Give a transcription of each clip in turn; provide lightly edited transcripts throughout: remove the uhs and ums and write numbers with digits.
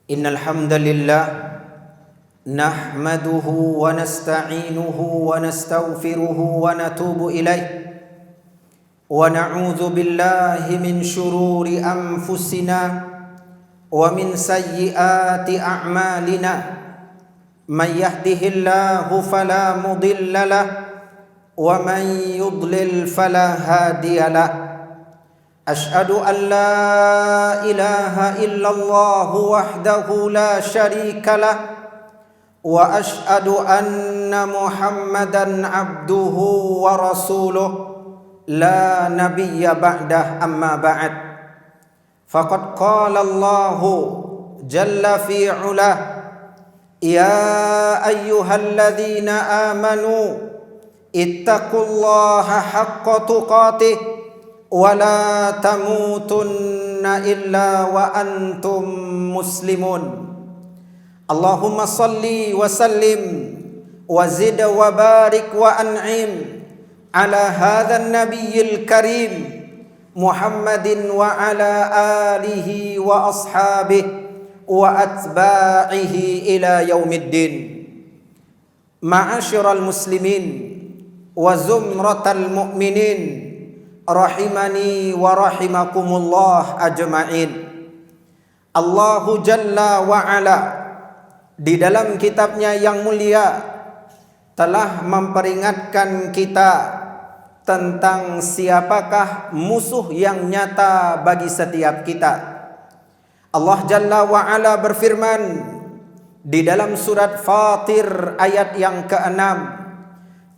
Innal hamdalillah nahmaduhu wa nasta'inuhu wa nastaghfiruhu wa natubu ilaih wa na'udzu billahi min shururi anfusina wa min sayyiati a'malina man yahdihillahu fala mudilla lahu wa man yudlil fala hadiya lahu. Asyhadu an la ilaha illallah wahdahu la syarika lah wa asyhadu anna Muhammadan abduhu wa rasuluh la nabiyya ba'dah amma ba'd. Faqad qala Allah jalla fi 'ulah ya ayyuhalladzina amanu ittaqullaha haqqa tuqatih wala tamutunna illa wa antum muslimun. Allahumma salli wa sallim wa zid wa barik wa an'im ala hadzal nabiyil karim Muhammadin wa ala alihi wa ashabihi wa atba'ihi ila yaumiddin. Ma'asyiral muslimin wa zumratal mu'minin rahimani wa rahimakumullah ajma'in. Allahu Jalla wa Ala di dalam kitabnya yang mulia telah memperingatkan kita tentang siapakah musuh yang nyata bagi setiap kita. Allah Jalla wa Ala berfirman di dalam surat Fatir ayat yang ke-6,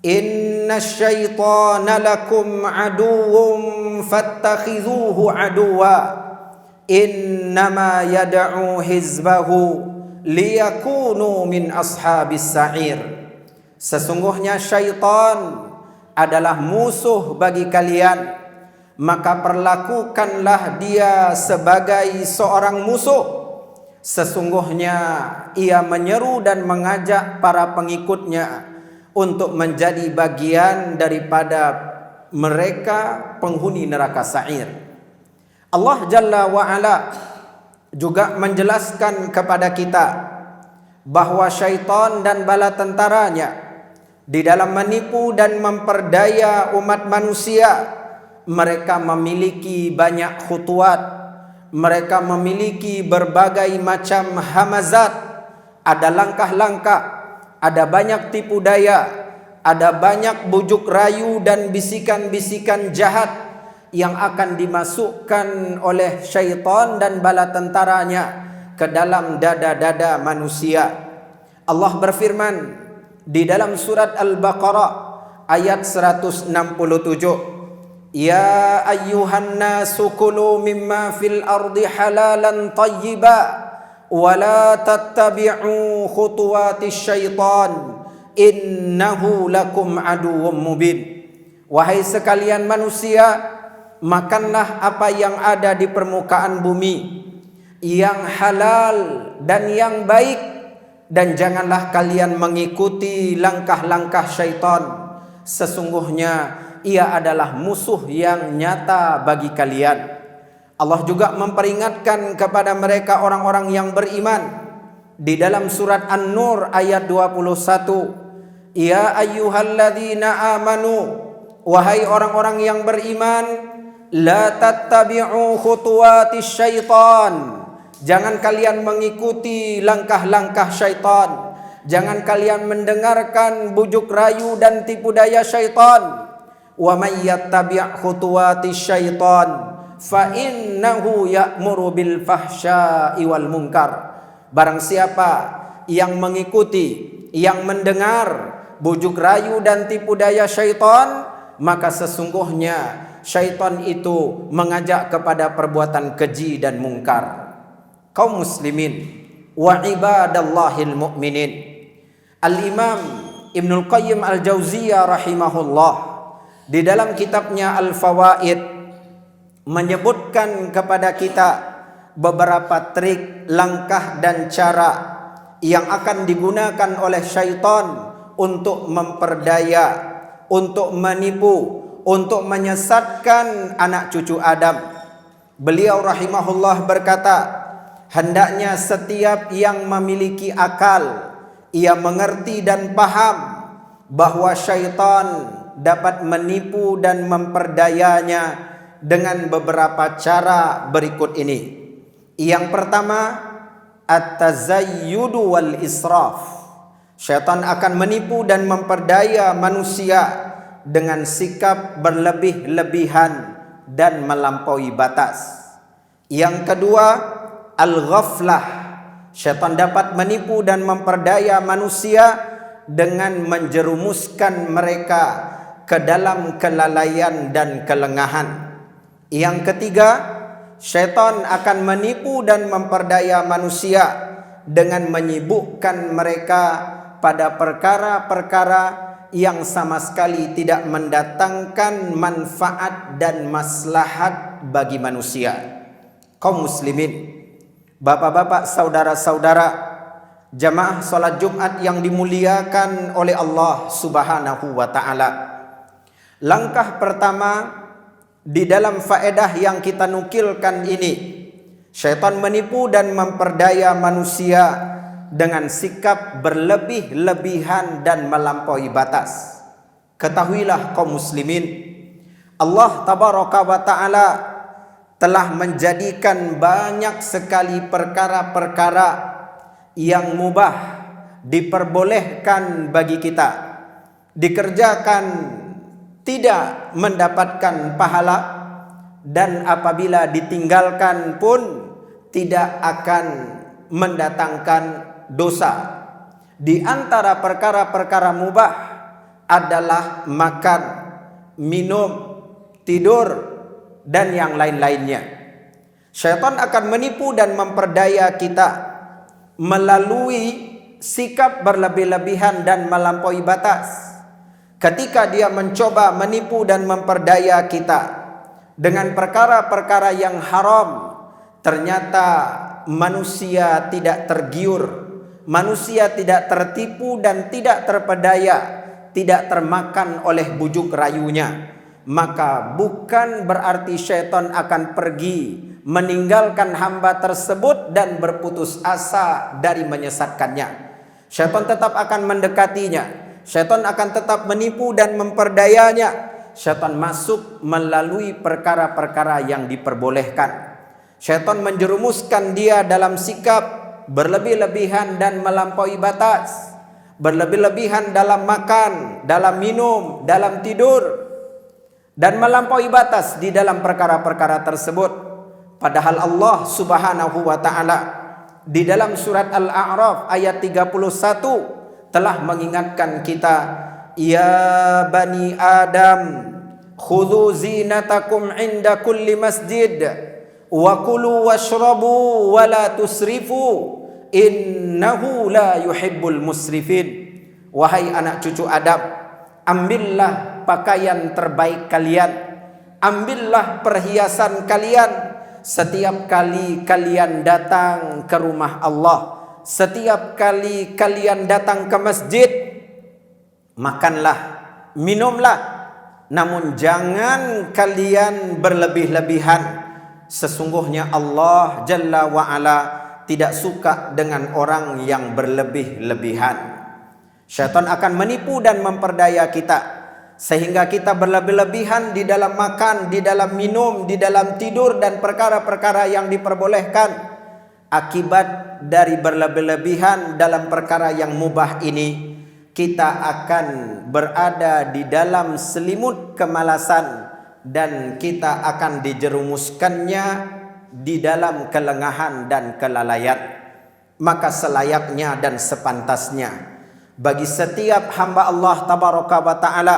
Inna syaitana lakum aduwwum fattakhidhuhu aduwa innama yad'u hizbahu liyakunu min ashabis sa'ir. Sesungguhnya syaitan adalah musuh bagi kalian, maka perlakukanlah dia sebagai seorang musuh. Sesungguhnya ia menyeru dan mengajak para pengikutnya untuk menjadi bagian daripada mereka penghuni neraka sa'ir. Allah Jalla wa Ala juga menjelaskan kepada kita bahwa syaitan dan bala tentaranya di dalam menipu dan memperdaya umat manusia, mereka memiliki banyak khutuat, mereka memiliki berbagai macam hamazat, ada langkah-langkah, ada banyak tipu daya, ada banyak bujuk rayu dan bisikan-bisikan jahat yang akan dimasukkan oleh syaitan dan bala tentaranya ke dalam dada-dada manusia. Allah berfirman di dalam surat Al-Baqarah ayat 167, Ya ayyuhan nasu kulu mimma fil ardi halalan tayyiba wala tattabi'u khutuwatis syaitan innahu lakum aduwwum mubin. Wahai sekalian manusia, makanlah apa yang ada di permukaan bumi yang halal dan yang baik, dan janganlah kalian mengikuti langkah-langkah syaitan. Sesungguhnya ia adalah musuh yang nyata bagi kalian. Allah juga memperingatkan kepada mereka orang-orang yang beriman di dalam surat An-Nur ayat 21, Ya ayyuhalladzina amanu, wahai orang-orang yang beriman, la tattabi'u khutuwatis syaitan, jangan kalian mengikuti langkah-langkah syaitan, jangan kalian mendengarkan bujuk rayu dan tipu daya syaitan. Wa may yattabi' khutuwatis syaitan fa innahu ya'muru bil fahsya'i wal munkar. Barang siapa yang mengikuti, yang mendengar bujuk rayu dan tipu daya syaitan, maka sesungguhnya syaitan itu mengajak kepada perbuatan keji dan mungkar. Kaum muslimin wa ibadallahil mu'minin, Al-Imam Ibnul Qayyim Al-Jauziyah rahimahullah di dalam kitabnya Al-Fawaid menyebutkan kepada kita beberapa trik, langkah dan cara yang akan digunakan oleh syaitan untuk memperdaya, untuk menipu, untuk menyesatkan anak cucu Adam. Beliau rahimahullah berkata, hendaknya setiap yang memiliki akal ia mengerti dan paham bahwa syaitan dapat menipu dan memperdayanya dengan beberapa cara berikut ini. Yang pertama, at-tazayyudu wal israf. Syaitan akan menipu dan memperdaya manusia dengan sikap berlebih-lebihan dan melampaui batas. Yang kedua, al-ghaflah. Syaitan dapat menipu dan memperdaya manusia dengan menjerumuskan mereka ke dalam kelalaian dan kelengahan. Yang ketiga, syaitan akan menipu dan memperdaya manusia dengan menyibukkan mereka pada perkara-perkara yang sama sekali tidak mendatangkan manfaat dan maslahat bagi manusia. Kaum muslimin, bapak-bapak, saudara-saudara, jamaah salat Jumat yang dimuliakan oleh Allah Subhanahu wa taala. Langkah pertama di dalam faedah yang kita nukilkan ini, syaitan menipu dan memperdaya manusia dengan sikap berlebih-lebihan dan melampaui batas. Ketahuilah kaum muslimin, Allah tabaraka wa taala telah menjadikan banyak sekali perkara-perkara yang mubah diperbolehkan bagi kita dikerjakan tidak mendapatkan pahala, dan apabila ditinggalkan pun tidak akan mendatangkan dosa. Di antara perkara-perkara mubah adalah makan, minum, tidur, dan yang lain-lainnya. Syaitan akan menipu dan memperdaya kita melalui sikap berlebih-lebihan dan melampaui batas. Ketika dia mencoba menipu dan memperdaya kita dengan perkara-perkara yang haram, ternyata manusia tidak tergiur, manusia tidak tertipu dan tidak terpedaya, tidak termakan oleh bujuk rayunya. Maka bukan berarti syaitan akan pergi meninggalkan hamba tersebut dan berputus asa dari menyesatkannya. Syaitan tetap akan mendekatinya. Syaitan akan tetap menipu dan memperdayanya. Syaitan masuk melalui perkara-perkara yang diperbolehkan. Syaitan menjerumuskan dia dalam sikap berlebih-lebihan dan melampaui batas. Berlebih-lebihan dalam makan, dalam minum, dalam tidur, dan melampaui batas di dalam perkara-perkara tersebut. Padahal Allah Subhanahu wa taala di dalam surat Al-A'raf ayat 31 telah mengingatkan kita, ya bani Adam, khudhu zinatakum inda kulli masjid wa kulu washrabu wa la tusrifu innahu la yuhibbul musrifin. Wahai anak cucu Adam, ambillah pakaian terbaik kalian, ambillah perhiasan kalian setiap kali kalian datang ke rumah Allah. Setiap kali kalian datang ke masjid, makanlah, minumlah, namun jangan kalian berlebih-lebihan. Sesungguhnya Allah Jalla wa'ala tidak suka dengan orang yang berlebih-lebihan. Syaitan akan menipu dan memperdaya kita sehingga kita berlebih-lebihan di dalam makan, di dalam minum, di dalam tidur, dan perkara-perkara yang diperbolehkan. Akibat dari berlebih-lebihan dalam perkara yang mubah ini, kita akan berada di dalam selimut kemalasan dan kita akan dijerumuskannya di dalam kelengahan dan kelalaian. Maka selayaknya dan sepantasnya bagi setiap hamba Allah tabaraka wa taala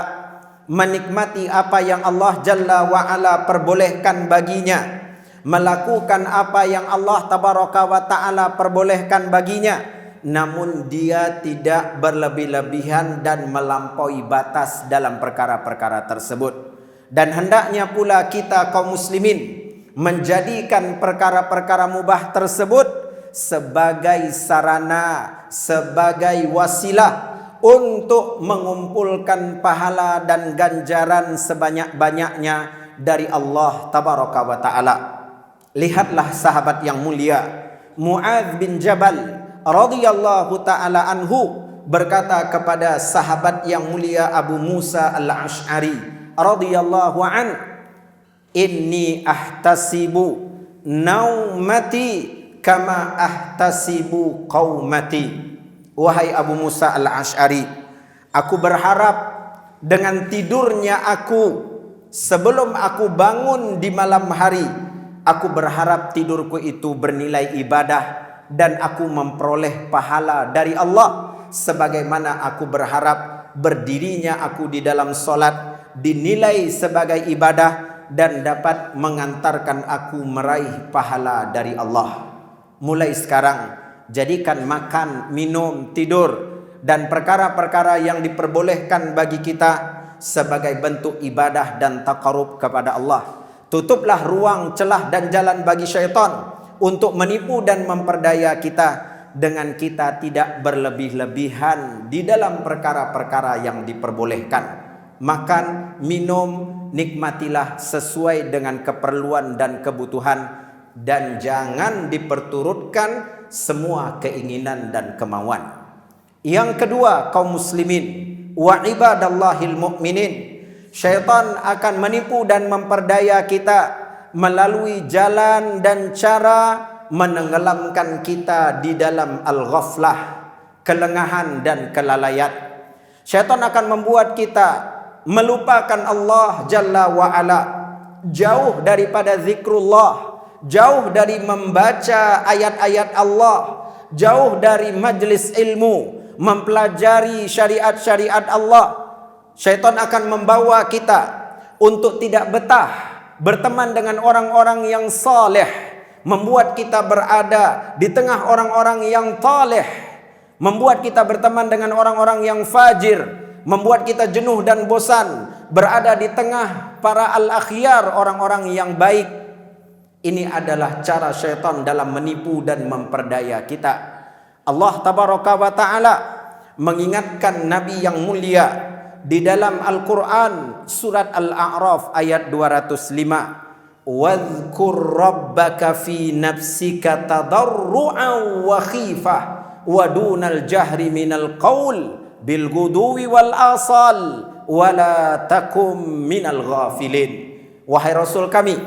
menikmati apa yang Allah Jalla wa ala perbolehkan baginya, melakukan apa yang Allah tabaraka wa taala perbolehkan baginya, namun dia tidak berlebih-lebihan dan melampaui batas dalam perkara-perkara tersebut. Dan hendaknya pula kita kaum muslimin menjadikan perkara-perkara mubah tersebut sebagai sarana, sebagai wasilah untuk mengumpulkan pahala dan ganjaran sebanyak-banyaknya dari Allah tabaraka wa taala. Lihatlah sahabat yang mulia Mu'adz bin Jabal radhiyallahu taala anhu berkata kepada sahabat yang mulia Abu Musa al-Asy'ari radhiyallahu an, inni ahtasibu naumati kama ahtasibu qaumati. Wahai Abu Musa al-Asy'ari, aku berharap dengan tidurnya aku sebelum aku bangun di malam hari, aku berharap tidurku itu bernilai ibadah dan aku memperoleh pahala dari Allah, sebagaimana aku berharap berdirinya aku di dalam solat dinilai sebagai ibadah dan dapat mengantarkan aku meraih pahala dari Allah. Mulai sekarang, jadikan makan, minum, tidur dan perkara-perkara yang diperbolehkan bagi kita sebagai bentuk ibadah dan taqarrub kepada Allah. Tutuplah ruang, celah dan jalan bagi syaitan untuk menipu dan memperdaya kita dengan kita tidak berlebih-lebihan di dalam perkara-perkara yang diperbolehkan. Makan, minum, nikmatilah sesuai dengan keperluan dan kebutuhan, dan jangan diperturutkan semua keinginan dan kemauan. Yang kedua, kaum muslimin wa ibadallahil mu'minin, syaitan akan menipu dan memperdaya kita melalui jalan dan cara menenggelamkan kita di dalam al-ghaflah, kelengahan dan kelalaian. Syaitan akan membuat kita melupakan Allah Jalla wa Ala, jauh daripada zikrullah, jauh dari membaca ayat-ayat Allah, jauh dari majlis ilmu, mempelajari syariat-syariat Allah. Syaitan akan membawa kita untuk tidak betah berteman dengan orang-orang yang saleh, membuat kita berada di tengah orang-orang yang taleh, membuat kita berteman dengan orang-orang yang fajir, membuat kita jenuh dan bosan berada di tengah para al-akhyar, orang-orang yang baik. Ini adalah cara syaitan dalam menipu dan memperdaya kita. Allah tabaraka wa ta'ala mengingatkan Nabi yang mulia di dalam Al-Quran surat Al-A'raf ayat 205, wadhkur rabbaka fi nafsika tadarru'an wa khifah wa dunal jahri minal qaul bil guduwi wal asal wala takum minal ghafilin. Wahai Rasul kami,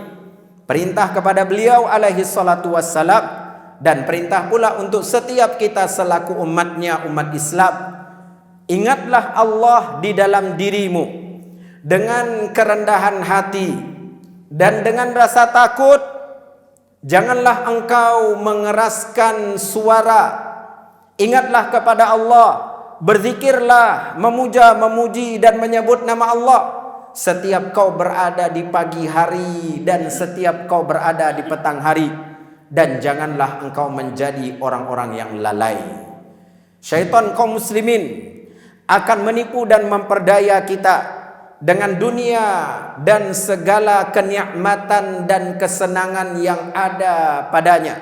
perintah kepada beliau alaihi salatu wassalam, dan perintah pula untuk setiap kita selaku umatnya, umat Islam, ingatlah Allah di dalam dirimu dengan kerendahan hati dan dengan rasa takut. Janganlah engkau mengeraskan suara. Ingatlah kepada Allah, berzikirlah, memuja, memuji dan menyebut nama Allah setiap kau berada di pagi hari dan setiap kau berada di petang hari, dan janganlah engkau menjadi orang-orang yang lalai. Syaitan kaum muslimin akan menipu dan memperdaya kita dengan dunia dan segala kenikmatan dan kesenangan yang ada padanya.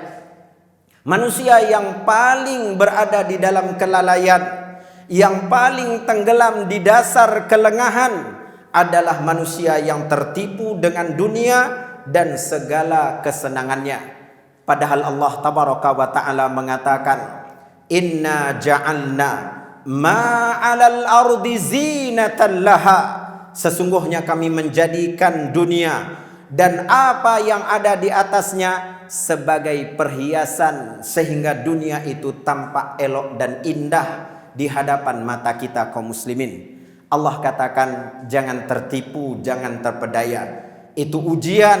Manusia yang paling berada di dalam kelalaian, yang paling tenggelam di dasar kelengahan adalah manusia yang tertipu dengan dunia dan segala kesenangannya. Padahal Allah tabaraka wa ta'ala mengatakan, inna ja'alna ma'alal ardi zinatan laha, sesungguhnya kami menjadikan dunia dan apa yang ada di atasnya sebagai perhiasan, sehingga dunia itu tampak elok dan indah di hadapan mata kita kaum muslimin. Allah katakan, jangan tertipu, jangan terpedaya. Itu ujian,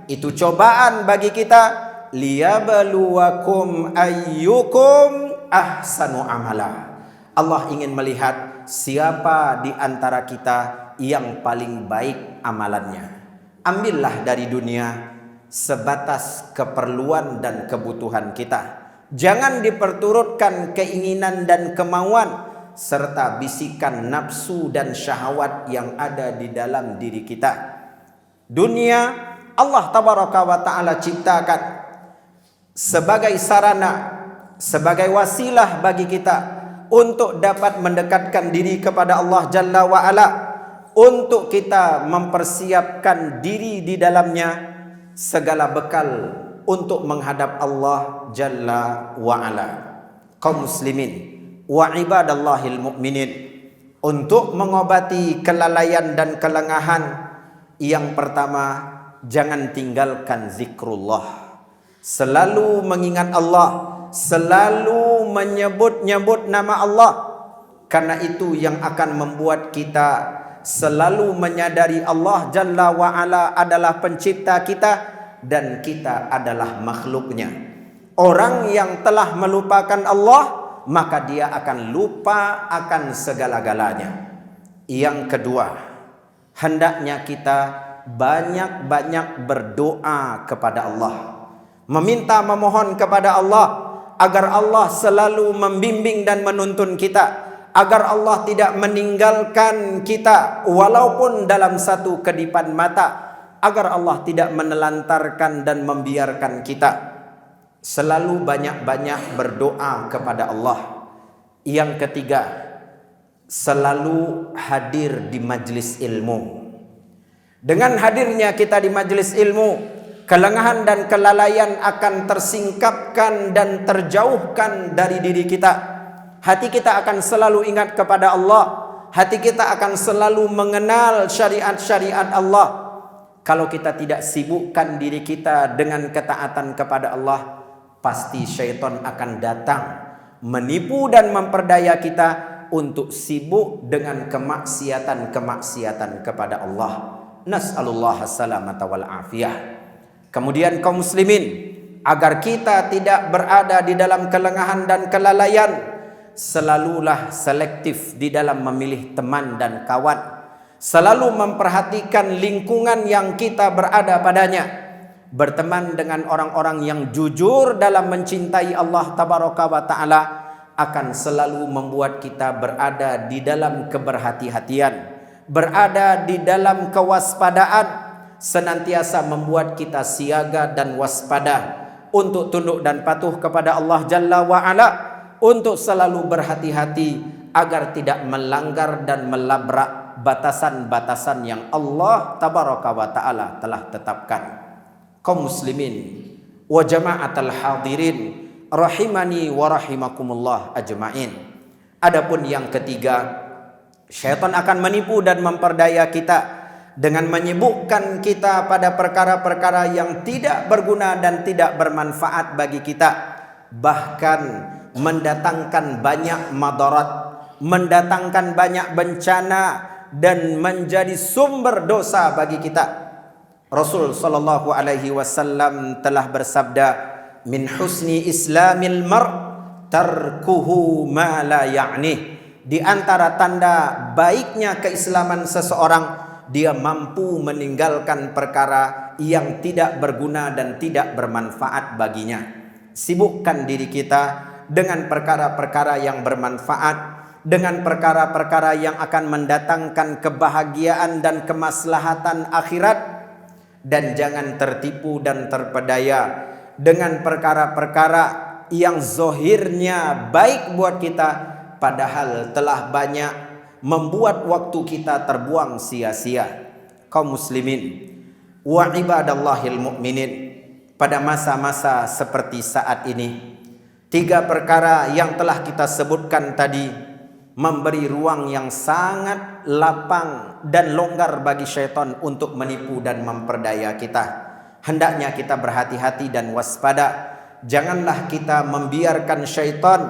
itu cobaan bagi kita. Liyabluwakum ayyukum ahsanu amala. Allah ingin melihat siapa di antara kita yang paling baik amalannya. Ambillah dari dunia sebatas keperluan dan kebutuhan kita. Jangan diperturutkan keinginan dan kemauan serta bisikan nafsu dan syahwat yang ada di dalam diri kita. Dunia Allah tabaraka wa ta'ala ciptakan sebagai sarana, sebagai wasilah bagi kita untuk dapat mendekatkan diri kepada Allah Jalla wa Ala, untuk kita mempersiapkan diri di dalamnya segala bekal untuk menghadap Allah Jalla wa'ala. Kaum muslimin wa ibadallahil mu'minin, untuk mengobati kelalaian dan kelengahan, yang pertama, jangan tinggalkan zikrullah. Selalu mengingat Allah, selalu menyebut-nyebut nama Allah, karena itu yang akan membuat kita selalu menyadari Allah Jalla wa'ala adalah pencipta kita dan kita adalah makhluknya. Orang yang telah melupakan Allah, maka dia akan lupa akan segala-galanya. Yang kedua, hendaknya kita banyak-banyak berdoa kepada Allah, meminta memohon kepada Allah agar Allah selalu membimbing dan menuntun kita, agar Allah tidak meninggalkan kita walaupun dalam satu kedipan mata, agar Allah tidak menelantarkan dan membiarkan kita. Selalu banyak-banyak berdoa kepada Allah. Yang ketiga, selalu hadir di majlis ilmu. Dengan hadirnya kita di majlis ilmu, kelengahan dan kelalaian akan tersingkapkan dan terjauhkan dari diri kita. Hati kita akan selalu ingat kepada Allah. Hati kita akan selalu mengenal syariat-syariat Allah. Kalau kita tidak sibukkan diri kita dengan ketaatan kepada Allah, pasti syaitan akan datang menipu dan memperdaya kita untuk sibuk dengan kemaksiatan-kemaksiatan kepada Allah. Nas'alullah salamata wal afiyah. Kemudian kaum muslimin, agar kita tidak berada di dalam kelengahan dan kelalaian, selalulah selektif di dalam memilih teman dan kawan. Selalu memperhatikan lingkungan yang kita berada padanya. Berteman dengan orang-orang yang jujur dalam mencintai Allah Tabaraka wa Ta'ala akan selalu membuat kita berada di dalam keberhati-hatian, berada di dalam kewaspadaan, senantiasa membuat kita siaga dan waspada untuk tunduk dan patuh kepada Allah Jalla wa'ala, untuk selalu berhati-hati agar tidak melanggar dan melabrak batasan-batasan yang Allah Tabaraka wa Ta'ala telah tetapkan. Kaum muslimin wa jama'atul hadirin rahimani wa rahimakumullah ajma'in. Adapun yang ketiga, syaitan akan menipu dan memperdaya kita dengan menyibukkan kita pada perkara-perkara yang tidak berguna dan tidak bermanfaat bagi kita, bahkan mendatangkan banyak madarat, mendatangkan banyak bencana dan menjadi sumber dosa bagi kita. Rasul sallallahu alaihi wasallam telah bersabda, min husni islamil mar' tarkuhu ma la ya'ni. Di antara tanda baiknya keislaman seseorang, dia mampu meninggalkan perkara yang tidak berguna dan tidak bermanfaat baginya. Sibukkan diri kita dengan perkara-perkara yang bermanfaat, dengan perkara-perkara yang akan mendatangkan kebahagiaan dan kemaslahatan akhirat. Dan jangan tertipu dan terpedaya dengan perkara-perkara yang zohirnya baik buat kita, padahal telah banyak membuat waktu kita terbuang sia-sia. Kaum muslimin wa ibadallahil mu'minin, pada masa-masa seperti saat ini, tiga perkara yang telah kita sebutkan tadi memberi ruang yang sangat lapang dan longgar bagi syaitan untuk menipu dan memperdaya kita. Hendaknya kita berhati-hati dan waspada. Janganlah kita membiarkan syaitan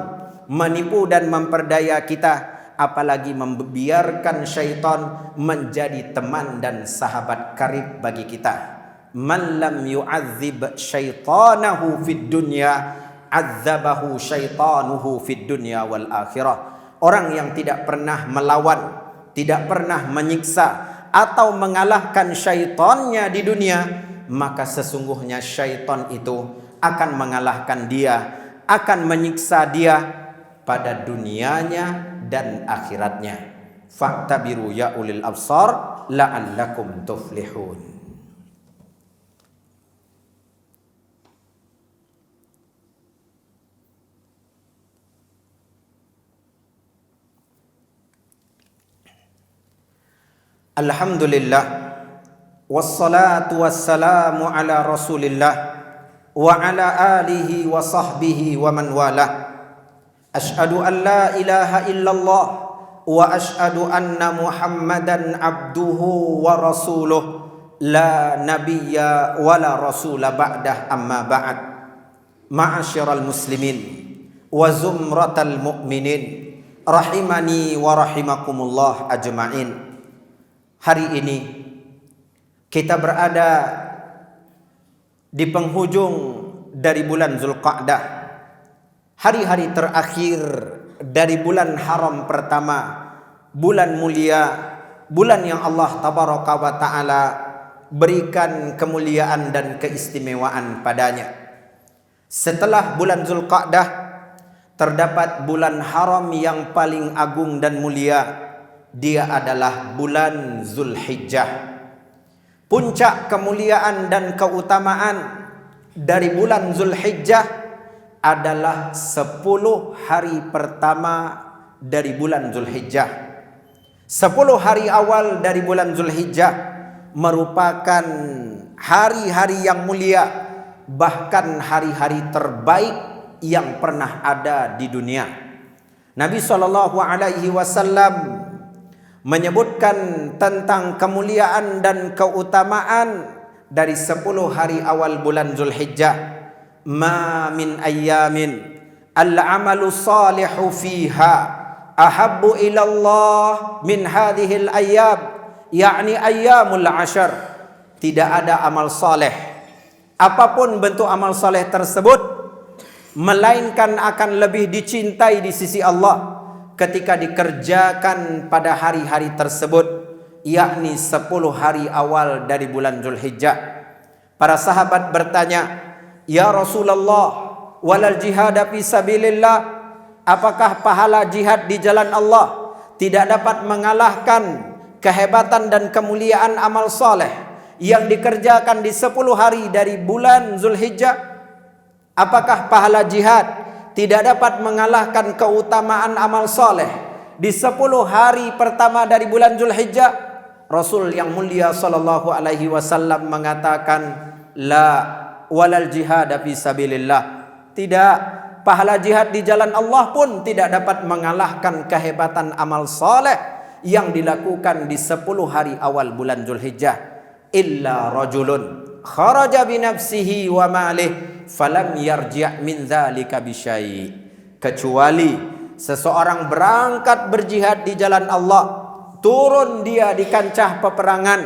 menipu dan memperdaya kita, apalagi membiarkan syaitan menjadi teman dan sahabat karib bagi kita. Man lam yu'adzib syaitanahu fid dunya, azzabahu syaitanuhu fid dunya wal akhirah. Orang yang tidak pernah melawan, tidak pernah menyiksa atau mengalahkan syaitannya di dunia, maka sesungguhnya syaitan itu akan mengalahkan dia, akan menyiksa dia pada dunianya dan akhiratnya. Fa'tabiru ya ulil absar la'allakum tuflihun. Alhamdulillah, wassalatu wassalamu ala rasulillah, wa ala alihi wa sahbihi wa man walah. Asyhadu an la ilaha illallah wa asyhadu anna Muhammadan abduhu wa rasuluh la nabiyya wa la rasula ba'dah, amma ba'd. Ma'asyiral muslimin wa zumratal mu'minin rahimani wa rahimakumullah ajma'in. Hari ini kita berada di penghujung dari bulan Zulqa'dah, hari-hari terakhir dari bulan haram pertama, bulan mulia, bulan yang Allah tabaraka wa ta'ala berikan kemuliaan dan keistimewaan padanya. Setelah bulan Zulqa'dah terdapat bulan haram yang paling agung dan mulia, dia adalah bulan Zulhijjah. Puncak kemuliaan dan keutamaan dari bulan Zulhijjah adalah 10 hari pertama dari bulan Zulhijjah. 10 hari awal dari bulan Zulhijjah merupakan hari-hari yang mulia, bahkan hari-hari terbaik yang pernah ada di dunia. Nabi SAW menyebutkan tentang kemuliaan dan keutamaan dari 10 hari awal bulan Zulhijjah. Ma min ayyamin al-amalu salihu fiha ahabbu ila Allah min hadhil ayyam, yakni ayyamul ashar. Tidak ada amal saleh, apapun bentuk amal saleh tersebut, melainkan akan lebih dicintai di sisi Allah ketika dikerjakan pada hari-hari tersebut, yakni 10 hari awal dari bulan Zulhijjah. Para sahabat bertanya, "Ya Rasulullah, walal jihad fi sabilillah?" Apakah pahala jihad di jalan Allah tidak dapat mengalahkan kehebatan dan kemuliaan amal saleh yang dikerjakan di 10 hari dari bulan Zulhijjah? Apakah pahala jihad tidak dapat mengalahkan keutamaan amal soleh di 10 hari pertama dari bulan Zulhijjah? Rasul yang mulia sallallahu alaihi wasallam mengatakan, la walal jihad fi sabilillah. Tidak, pahala jihad di jalan Allah pun tidak dapat mengalahkan kehebatan amal soleh yang dilakukan di 10 hari awal bulan Zulhijjah. Illa rajulun kharaja bi nafsihi wa malih falam yarji' min dzalika bisyai. Kecuali seseorang berangkat berjihad di jalan Allah, turun dia di kancah peperangan,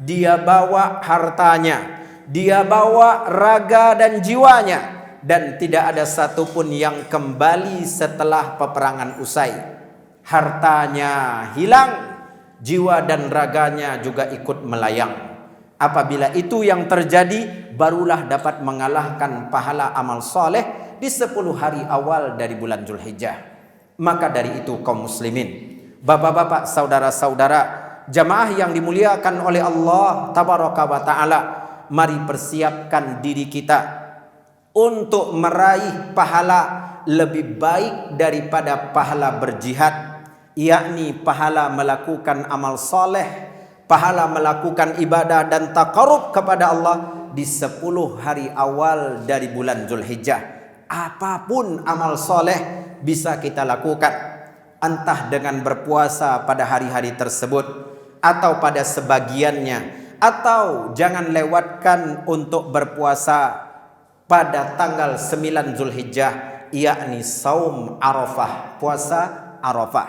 dia bawa hartanya, dia bawa raga dan jiwanya, dan tidak ada satupun yang kembali setelah peperangan usai. Hartanya hilang, jiwa dan raganya juga ikut melayang. Apabila itu yang terjadi, barulah dapat mengalahkan pahala amal soleh di 10 hari awal dari bulan Zulhijjah. Maka dari itu kaum muslimin, bapak-bapak, saudara-saudara, jamaah yang dimuliakan oleh Allah tabaraka wa ta'ala, mari persiapkan diri kita untuk meraih pahala lebih baik daripada pahala berjihad, yakni pahala melakukan amal soleh, pahala melakukan ibadah dan taqarrub kepada Allah di 10 hari awal dari bulan Zulhijjah. Apapun amal soleh bisa kita lakukan, entah dengan berpuasa pada hari-hari tersebut atau pada sebagiannya, atau jangan lewatkan untuk berpuasa pada tanggal 9 Zulhijjah, yakni saum Arafah, puasa Arafah.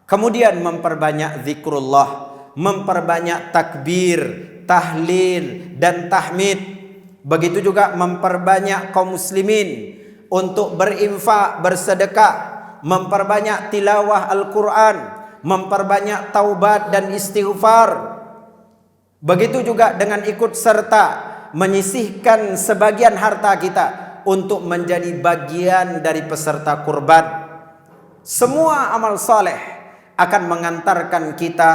Kemudian memperbanyak zikrullah, memperbanyak takbir, tahlil dan tahmid. Begitu juga memperbanyak kaum muslimin untuk berinfak, bersedekah, memperbanyak tilawah Al-Quran, memperbanyak taubat dan istighfar. Begitu juga dengan ikut serta menyisihkan sebagian harta kita untuk menjadi bagian dari peserta kurban. Semua amal saleh akan mengantarkan kita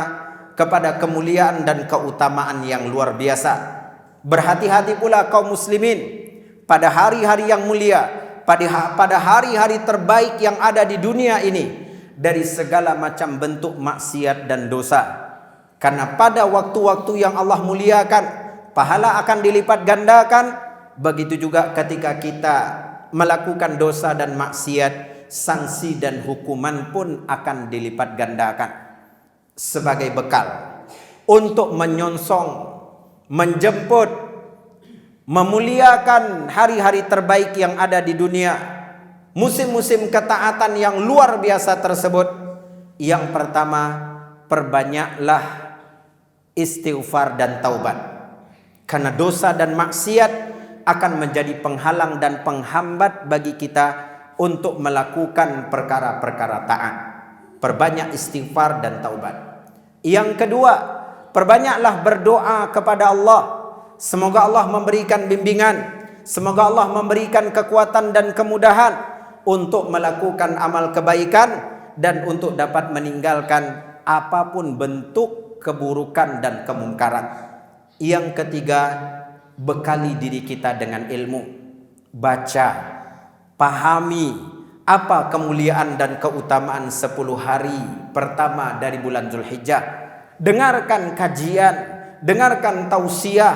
kepada kemuliaan dan keutamaan yang luar biasa. Berhati-hati pula kaum muslimin pada hari-hari yang mulia, pada hari-hari terbaik yang ada di dunia ini, dari segala macam bentuk maksiat dan dosa. Karena pada waktu-waktu yang Allah muliakan, pahala akan dilipat gandakan, begitu juga ketika kita melakukan dosa dan maksiat, sanksi dan hukuman pun akan dilipat gandakan sebagai bekal untuk menyongsong, menjemput, memuliakan hari-hari terbaik yang ada di dunia, musim-musim ketaatan yang luar biasa tersebut. Yang pertama, perbanyaklah istighfar dan taubat, karena dosa dan maksiat akan menjadi penghalang dan penghambat bagi kita untuk melakukan perkara-perkara taat. Perbanyak istighfar dan taubat. Yang kedua, perbanyaklah berdoa kepada Allah. Semoga Allah memberikan bimbingan, semoga Allah memberikan kekuatan dan kemudahan untuk melakukan amal kebaikan dan untuk dapat meninggalkan apapun bentuk keburukan dan kemungkaran. Yang ketiga, bekali diri kita dengan ilmu. Baca, pahami apa kemuliaan dan keutamaan 10 hari pertama dari bulan Zulhijjah. Dengarkan kajian, dengarkan tausiah,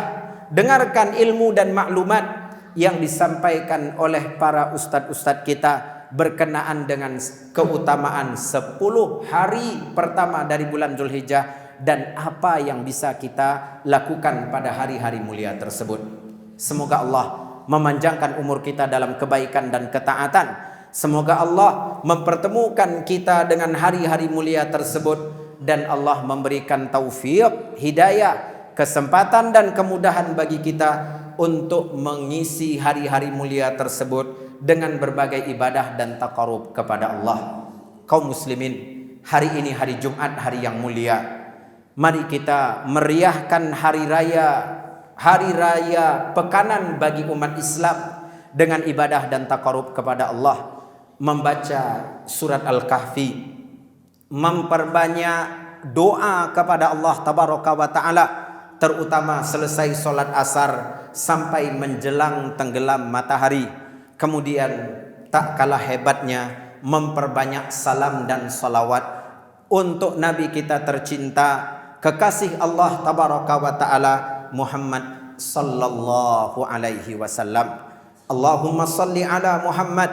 dengarkan ilmu dan maklumat yang disampaikan oleh para ustadz-ustadz kita berkenaan dengan keutamaan 10 hari pertama dari bulan Zulhijjah dan apa yang bisa kita lakukan pada hari-hari mulia tersebut. Semoga Allah memanjangkan umur kita dalam kebaikan dan ketaatan. Semoga Allah mempertemukan kita dengan hari-hari mulia tersebut dan Allah memberikan taufik, hidayah, kesempatan dan kemudahan bagi kita untuk mengisi hari-hari mulia tersebut dengan berbagai ibadah dan taqarrub kepada Allah. Kaum muslimin, hari ini hari Jumat, hari yang mulia. Mari kita meriahkan hari raya pekanan bagi umat Islam dengan ibadah dan taqarrub kepada Allah. Membaca surat Al-Kahfi, memperbanyak doa kepada Allah tabaraka wa ta'ala, terutama selesai solat asar sampai menjelang tenggelam matahari. Kemudian tak kalah hebatnya memperbanyak salam dan salawat untuk Nabi kita tercinta, kekasih Allah tabaraka wa ta'ala, Muhammad sallallahu alaihi wasallam. Allahumma salli ala Muhammad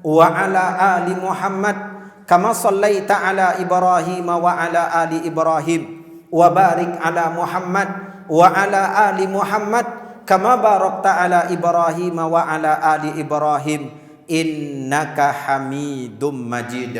wa ala ali Muhammad kama sallaita ala Ibrahim wa ala ali Ibrahim wa barik ala Muhammad wa ala ali Muhammad kama barakta ala Ibrahim wa ala ali Ibrahim innaka Hamidum Majid.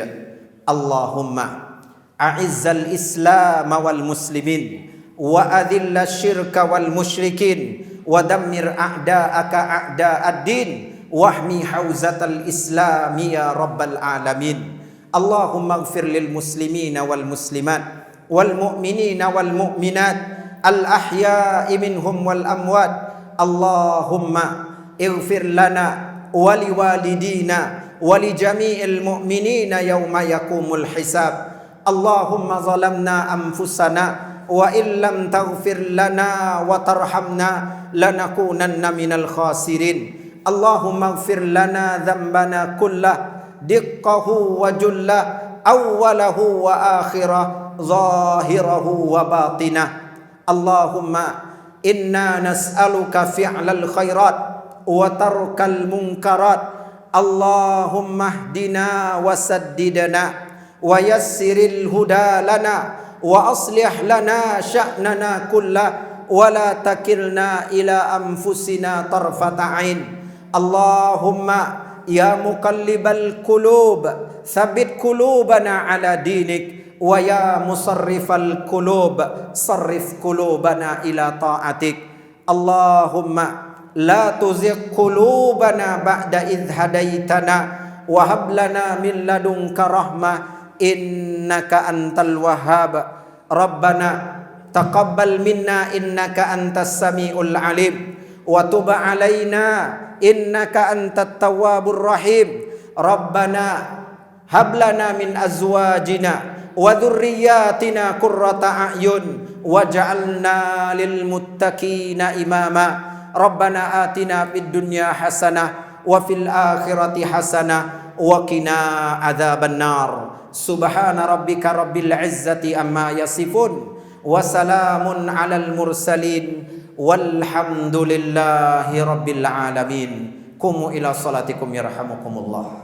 Allahumma a'izzal Islam wal muslimin wa adhilla syirka wal musyrikin wa dammir a'da'aka a'da'ad-din wahmi hauzatal islami ya rabbal alamin. Allahumma ighfir lil muslimina wal muslimat wal mu'minina wal mu'minat al ahya'i minhum wal amwat. Allahumma ighfir lana wa li walidina wa li jami'il mu'minina yawma yakumul hisab. Allahumma zalamna anfusana wa illam taghfir lana wa tarhamna lanakunanna minal khasirin. Allahumma ighfir lana dhanbana kullah diqqahu wa jullah awwalahu wa akhirah zahirahu wa batinah. Allahumma inna nas'aluka fi'lal khairat wa tarkal munkarat. Allahumma hdina wa saddidna wa yassiril huda lana wa aslih lana sya'nana kullah wa la takilna ila anfusina tarfata ain. Allahumma ya muqallibal qulub tsabbit qulubana ala dinik wa ya musarrifal qulub sarrif qulubana ila ta'atik. Allahumma la tuzigh qulubana ba'da idh hadaitana wa hab lana min ladunka rahmah innaka antal wahhab. Rabbana taqabbal minna innaka antas samiul alim wa tub alaina innaka antat tawwabur rahim. Rabbana hab lana min azwajina wa dhurriyyatina qurrata a'yun waj'alna lil muttaqina imama. Rabbana atina fid dunya hasanah wa fil akhirati hasanah wa qina adzaban nar. Subhana rabbika rabbil izzati amma yasifun wa salamun alal mursalin Walhamdulillahi rabbil alamin. Qumu ila salatikum yarhamukumullah.